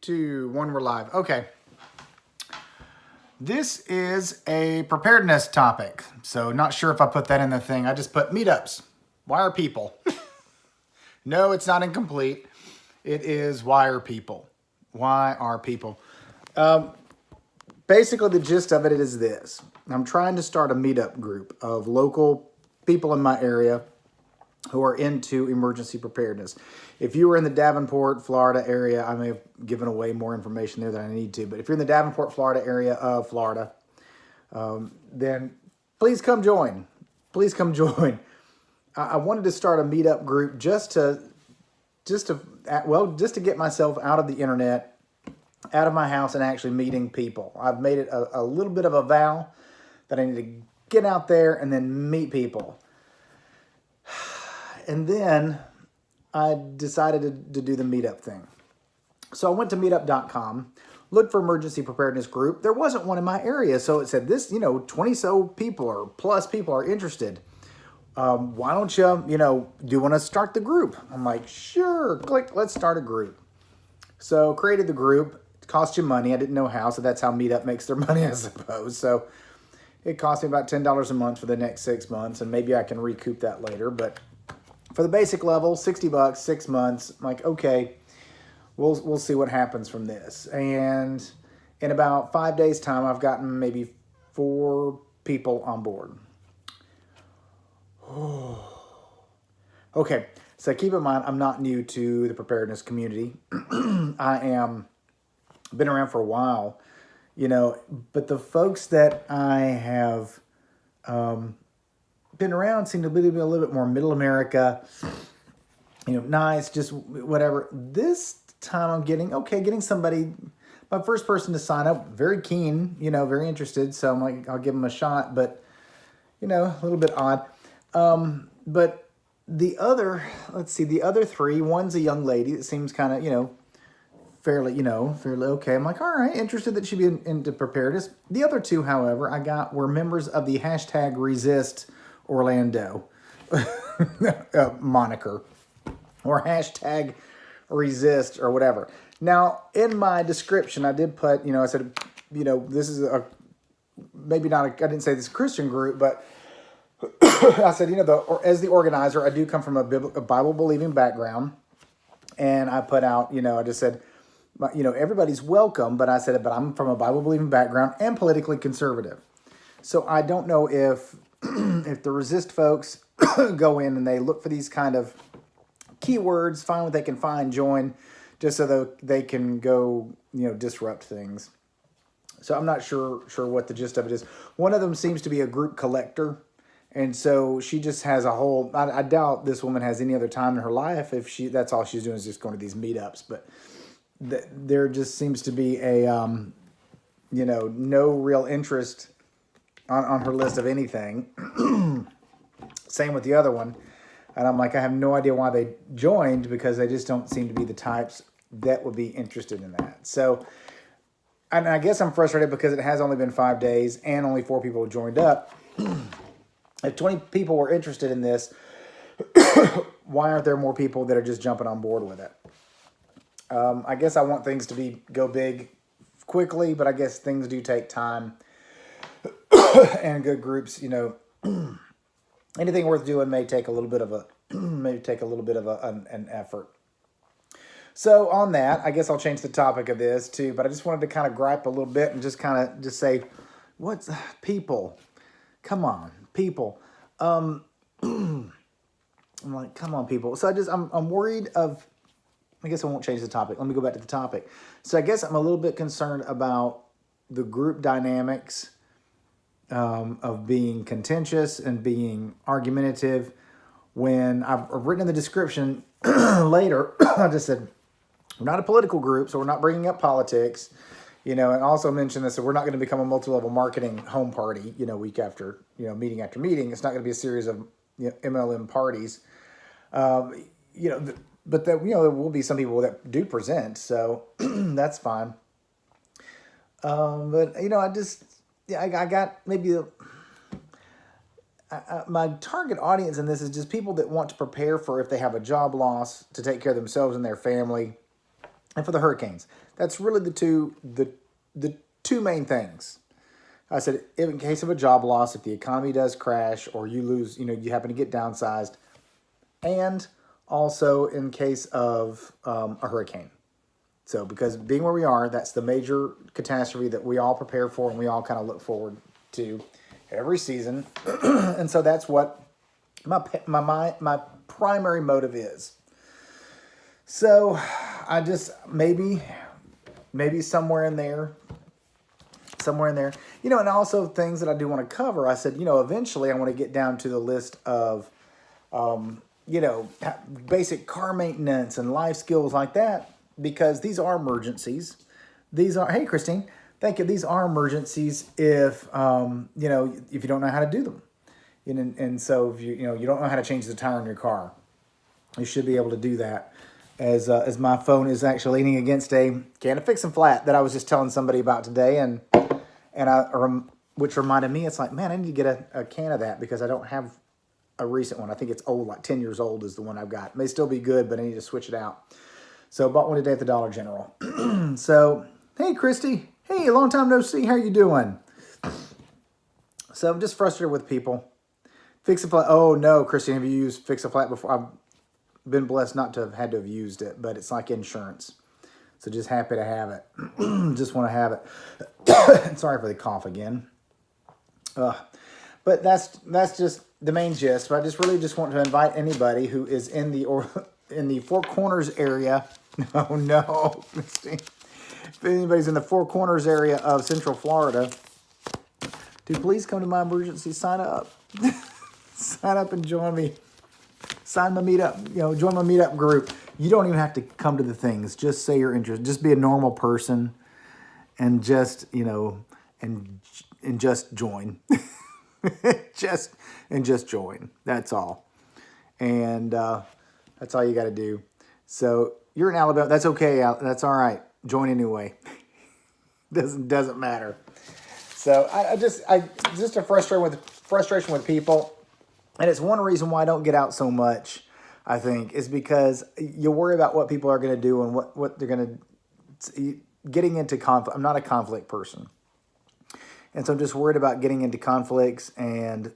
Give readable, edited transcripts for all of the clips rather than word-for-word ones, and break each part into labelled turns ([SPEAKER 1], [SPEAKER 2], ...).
[SPEAKER 1] 2, 1, we're live. Okay. This is a preparedness topic. So not sure if I put that in the thing. I just put meetups. Why are people? No, it's not incomplete. It is why are people? Why are people? Basically, the gist of it is this. I'm trying to start a meetup group of local people in my area who are into emergency preparedness. If you were in the Davenport, Florida area, I may have given away more information there than I need to, but if you're in the Davenport, Florida area of Florida, then please come join. Please come join. I wanted to start a meetup group just to get myself out of the internet, out of my house, and actually meeting people. I've made it a little bit of a vow that I need to get out there and then meet people. And then I decided to do the meetup thing. So I went to meetup.com, looked for emergency preparedness group. There wasn't one in my area. So it said this, 20 so people or plus people are interested. Why don't you, do you want to start the group? I'm like, sure, click, let's start a group. So created the group. It cost you money. I didn't know how, so that's how Meetup makes their money, I suppose. So it cost me about $10 a month for the next 6 months, and maybe I can recoup that later. But for the basic level, $60, 6 months. I'm like, okay, we'll see what happens from this. And in about 5 days' time, I've gotten maybe 4 people on board. Okay, so keep in mind, I'm not new to the preparedness community. Been around for a while, but the folks that I have been around seem to be a little bit more middle America, nice, just whatever. This time I'm getting somebody, my first person to sign up, very keen, very interested. So I'm like, I'll give them a shot, but, a little bit odd. But the other 3, one's a young lady that seems kind of, fairly okay. I'm like, all right, interested that she'd be into preparedness. The other 2, however, I got were members of the hashtag Resist Orlando moniker, or hashtag resist or whatever. Now, in my description, I did put, I said, this is I didn't say this is a Christian group, but I said, as the organizer, I do come from a Bible-believing background, and I put out, I just said, everybody's welcome, but I said, but I'm from a Bible-believing background and politically conservative. So I don't know if if the resist folks go in and they look for these kind of keywords, find what they can find, join, just so that they can go, disrupt things. So I'm not sure what the gist of it is. One of them seems to be a group collector. And so she just has a whole, I doubt this woman has any other time in her life if that's all she's doing is just going to these meetups. But there just seems to be a, no real interest on her list of anything. Same with the other one. And I'm like, I have no idea why they joined, because they just don't seem to be the types that would be interested in that. So, and I guess I'm frustrated because it has only been 5 days and only 4 people have joined up. If 20 people were interested in this, why aren't there more people that are just jumping on board with it? I guess I want things to go big quickly, but I guess things do take time. And good groups, anything worth doing may take a little bit of an effort. So on that, I guess I'll change the topic of this too, but I just wanted to kind of gripe a little bit and just say, what's people? Come on, people. I'm like, come on, people. So I'm worried of, I guess I won't change the topic. Let me go back to the topic. So I guess I'm a little bit concerned about the group dynamics of being contentious and being argumentative. When I've written in the description later, I just said, we're not a political group, so we're not bringing up politics, and also mention this, so we're not going to become a multi-level marketing home party, week after, meeting after meeting. It's not going to be a series of MLM parties, but that, there will be some people that do present, so that's fine. But, I got maybe my target audience in this is just people that want to prepare for if they have a job loss, to take care of themselves and their family, and for the hurricanes. That's really the two main things. I said, in case of a job loss, if the economy does crash or you lose, you happen to get downsized, and also in case of a hurricane. So because being where we are, that's the major catastrophe that we all prepare for and we all kind of look forward to every season. And so that's what my primary motive is. So I just maybe somewhere in there, and also things that I do want to cover. I said, eventually I want to get down to the list of, basic car maintenance and life skills like that, because these are emergencies. Hey, Christine, thank you. These are emergencies if you don't know how to do them. And so if you don't know how to change the tire in your car, you should be able to do that. As my phone is actually leaning against a can of Fix and Flat that I was just telling somebody about today, which reminded me, it's like, man, I need to get a can of that because I don't have a recent one. I think it's old, like 10 years old is the one I've got. It may still be good, but I need to switch it out. So I bought one today at the Dollar General. So, hey, Christy. Hey, long time no see. How you doing? So I'm just frustrated with people. Fix a Flat. Oh, no, Christy, have you used Fix a Flat before? I've been blessed not to have had to have used it, but it's like insurance. So just happy to have it. Just want to have it. Sorry for the cough again. But that's just the main gist. But I just really want to invite anybody who is in the Four Corners area. No, Christine. If anybody's in the Four Corners area of Central Florida, dude, please come to my emergency sign up. Sign up and join me. Sign my meetup. Join my meetup group. You don't even have to come to the things. Just say you're interested. Just be a normal person, and just and just join. just join. That's all. And that's all you got to do. So you're in Alabama. That's okay. That's all right. Join anyway. Doesn't matter. So I just a frustration with people, and it's one reason why I don't get out so much. I think is because you worry about what people are going to do and what they're going to getting into conflict. I'm not a conflict person. And so I'm just worried about getting into conflicts and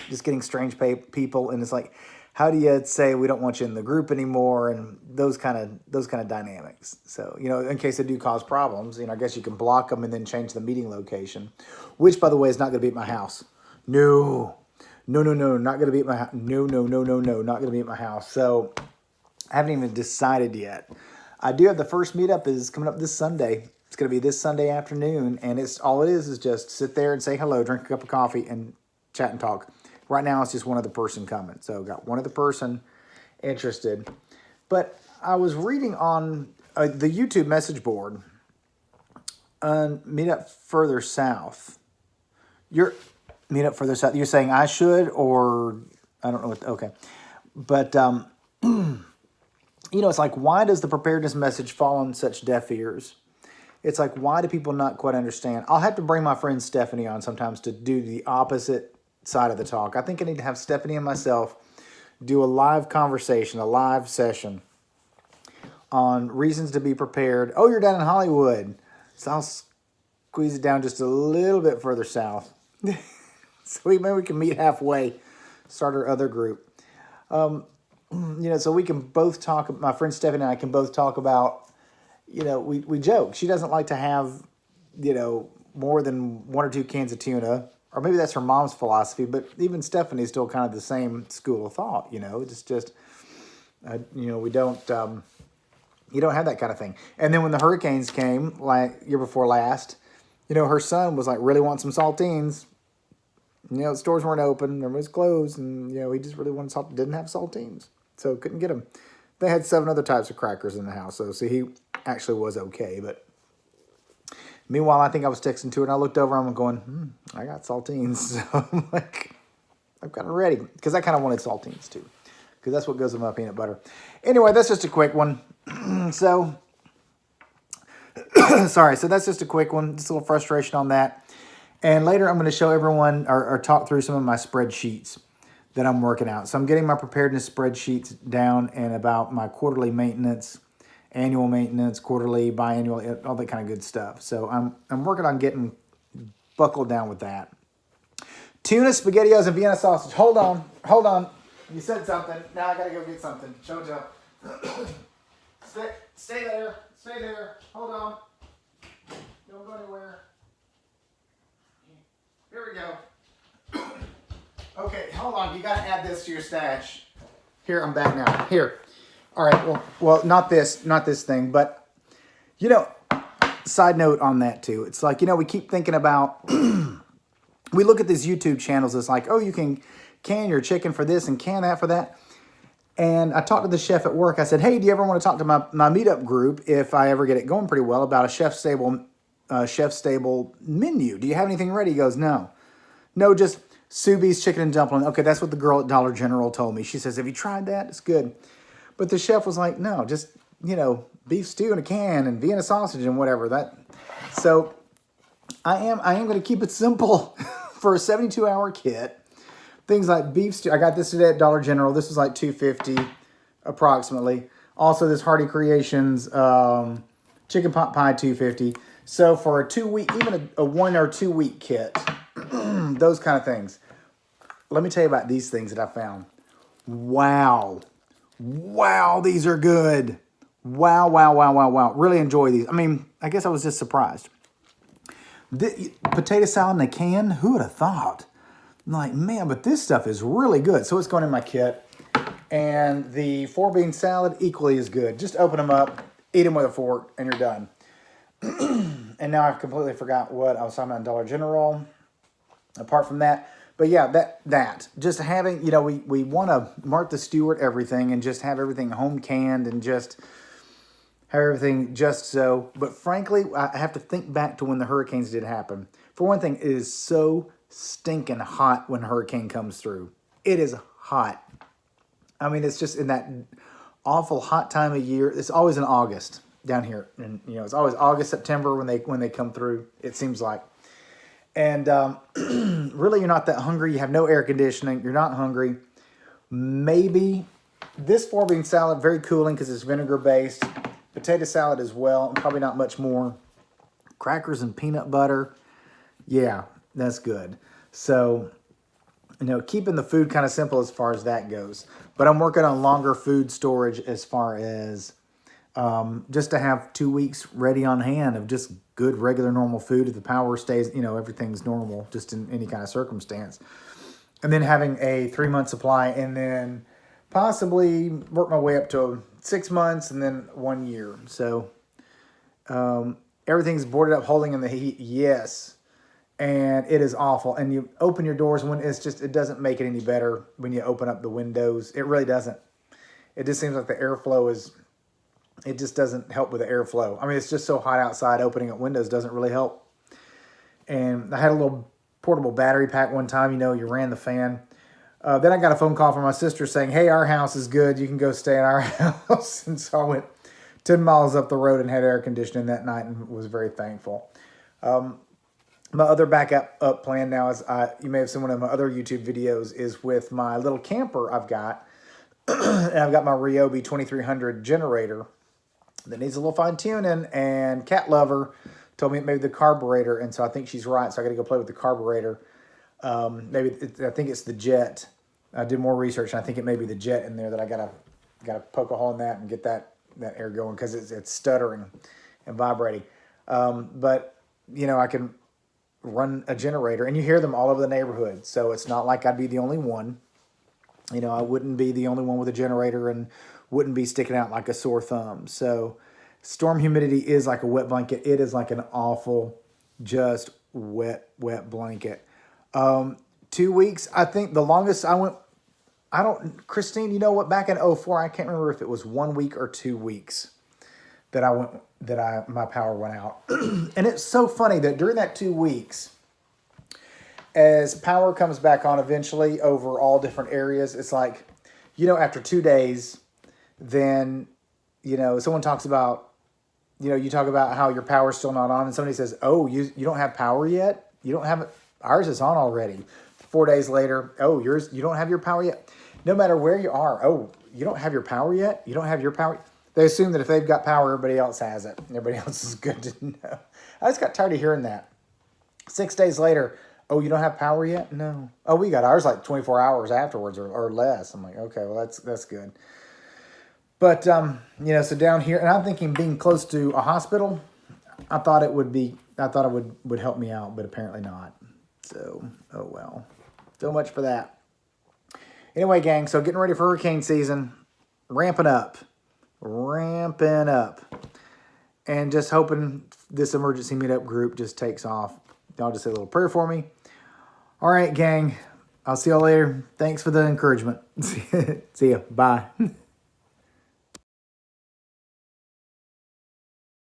[SPEAKER 1] just getting strange people. And it's like, how do you say we don't want you in the group anymore? And those kind of dynamics. So, in case they do cause problems, I guess you can block them and then change the meeting location, which, by the way, is not going to be at my house. No, not going to be at my house. No, not going to be at my house. So I haven't even decided yet. I do have the first meetup is coming up this Sunday. It's going to be this Sunday afternoon, and it's all it is just sit there and say hello, drink a cup of coffee, and chat and talk. Right now, it's just one other person coming. So got one other person interested. But I was reading on the YouTube message board on Meetup Further South. Meetup Further South. You're saying I should, or I don't know what. Okay, but it's like, why does the preparedness message fall on such deaf ears? It's like, why do people not quite understand? I'll have to bring my friend Stephanie on sometimes to do the opposite side of the talk. I think I need to have Stephanie and myself do a live conversation, a live session on reasons to be prepared. Oh, you're down in Hollywood. So I'll squeeze it down just a little bit further south. So maybe we can meet halfway, start our other group. So we can both talk, my friend Stephanie and I can both talk about, we joke. She doesn't like to have, more than 1 or 2 cans of tuna, or maybe that's her mom's philosophy, but even Stephanie's still kind of the same school of thought, it's just, we don't, you don't have that kind of thing. And then when the hurricanes came, like year before last, her son was like, really want some saltines. The stores weren't open, everybody's closed, and, he just really wanted didn't have saltines, so couldn't get them. They had 7 other types of crackers in the house, so he actually was okay, but meanwhile, I think I was texting to her, and I looked over, I'm going, I got saltines, so I'm like, I've got it ready, because I kind of wanted saltines, too, because that's what goes with my peanut butter. Anyway, that's just a quick one, so, sorry, so that's just a quick one, just a little frustration on that. And later I'm going to show everyone or talk through some of my spreadsheets that I'm working out. So I'm getting my preparedness spreadsheets down and about my quarterly maintenance annual maintenance, quarterly, biannual, all that kind of good stuff. So I'm working on getting buckled down with that. Tuna, SpaghettiOs, and Vienna sausage. Hold on. You said something. Now I gotta go get something. Show and tell. Stay there. Hold on. Don't go anywhere. Here we go. Okay, hold on. You gotta add this to your stash. Here, I'm back now. Here. All right. Well, not this thing, but you know, side note on that too. It's like, you know, we keep thinking about. We look at these YouTube channels. It's like, oh, you can your chicken for this and can that for that. And I talked to the chef at work. I said, hey, do you ever want to talk to my meetup group if I ever get it going pretty well about a chef stable menu? Do you have anything ready? He goes, no, just Subi's chicken and dumpling. Okay, that's what the girl at Dollar General told me. She says, have you tried that? It's good. But the chef was like, no, just, you know, beef stew in a can and Vienna sausage and whatever that. So I am going to keep it simple for a 72-hour kit. Things like beef stew. I got this today at Dollar General. This was like $2.50 approximately. Also, this Hardy Creations chicken pot pie, $2.50. So for a 2-week, even a 1 or 2 week kit, those kind of things. Let me tell you about these things that I found. Wow, these are good. Wow. Really enjoy these. I mean, I guess I was just surprised. Potato salad in a can. Who would have thought? I'm like, man, but this stuff is really good. So it's going in my kit. And the 4-bean salad, equally as good. Just open them up, eat them with a fork, and you're done. And now I've completely forgot what I was talking about in Dollar General. Apart from that. But yeah, that. Just having, you know, we want to Martha Stewart everything and just have everything home canned and just have everything just so. But frankly, I have to think back to when the hurricanes did happen. For one thing, it is so stinking hot when a hurricane comes through. It is hot. I mean, it's just in that awful hot time of year. It's always in August down here, and you know, it's always August, September when they come through. It seems like, and really, you're not that hungry. You have no air conditioning. You're not hungry. Maybe this 4-bean salad, very cooling because it's vinegar based. Potato salad as well, and probably not much more. Crackers and peanut butter. Yeah, that's good. So, you know, keeping the food kind of simple as far as that goes. But I'm working on longer food storage as far as just to have 2 weeks ready on hand of just good, regular, normal food. If the power stays, you know, everything's normal, just in any kind of circumstance. And then having a 3-month supply and then possibly work my way up to 6 months and then 1 year. So everything's boarded up, holding in the heat. Yes. And it is awful. And you open your doors when it doesn't make it any better when you open up the windows. It really doesn't. It just seems like the airflow it just doesn't help with the airflow. I mean, it's just so hot outside, opening up windows doesn't really help. And I had a little portable battery pack one time, you know, you ran the fan. Then I got a phone call from my sister saying, hey, our house is good. You can go stay in our house. And so I went 10 miles up the road and had air conditioning that night and was very thankful. My other backup plan now is, you may have seen one of my other YouTube videos, is with my little camper I've got. And I've got my Ryobi 2300 generator that needs a little fine tuning, and Cat Lover told me maybe the carburetor, and so I think she's right, so I got to go play with the carburetor. I think it's the jet. I did more research, and I think it may be the jet in there that I gotta poke a hole in that and get that air going, because it's stuttering and vibrating. But you know, I can run a generator, and you hear them all over the neighborhood, so it's not like I'd be the only one. You know, I wouldn't be the only one with a generator and wouldn't be sticking out like a sore thumb. So storm humidity is like a wet blanket. It is like an awful, just wet blanket. 2 weeks, I think the longest I went, Christine, you know what, back in 2004, I can't remember if it was 1 week or 2 weeks that my power went out. And it's so funny that during that 2 weeks, as power comes back on eventually over all different areas, it's like, you know, after 2 days, then, you know, someone talks about, you know, you talk about how your power's still not on, and somebody says, oh, you don't have power yet? You don't have it? Ours is on already. 4 days later, oh, you don't have your power yet? No matter where you are, oh, you don't have your power yet? You don't have your power? They assume that if they've got power, everybody else has it. Everybody else is good to know. I just got tired of hearing that. 6 days later, oh, you don't have power yet? No. Oh, we got ours like 24 hours afterwards or less. I'm like, okay, well, that's good. But, you know, so down here, and I'm thinking being close to a hospital, I thought it would help me out, but apparently not. So, oh well. So much for that. Anyway, gang, so getting ready for hurricane season, ramping up, and just hoping this emergency meetup group just takes off. Y'all just say a little prayer for me. All right, gang, I'll see y'all later. Thanks for the encouragement. See ya. Bye.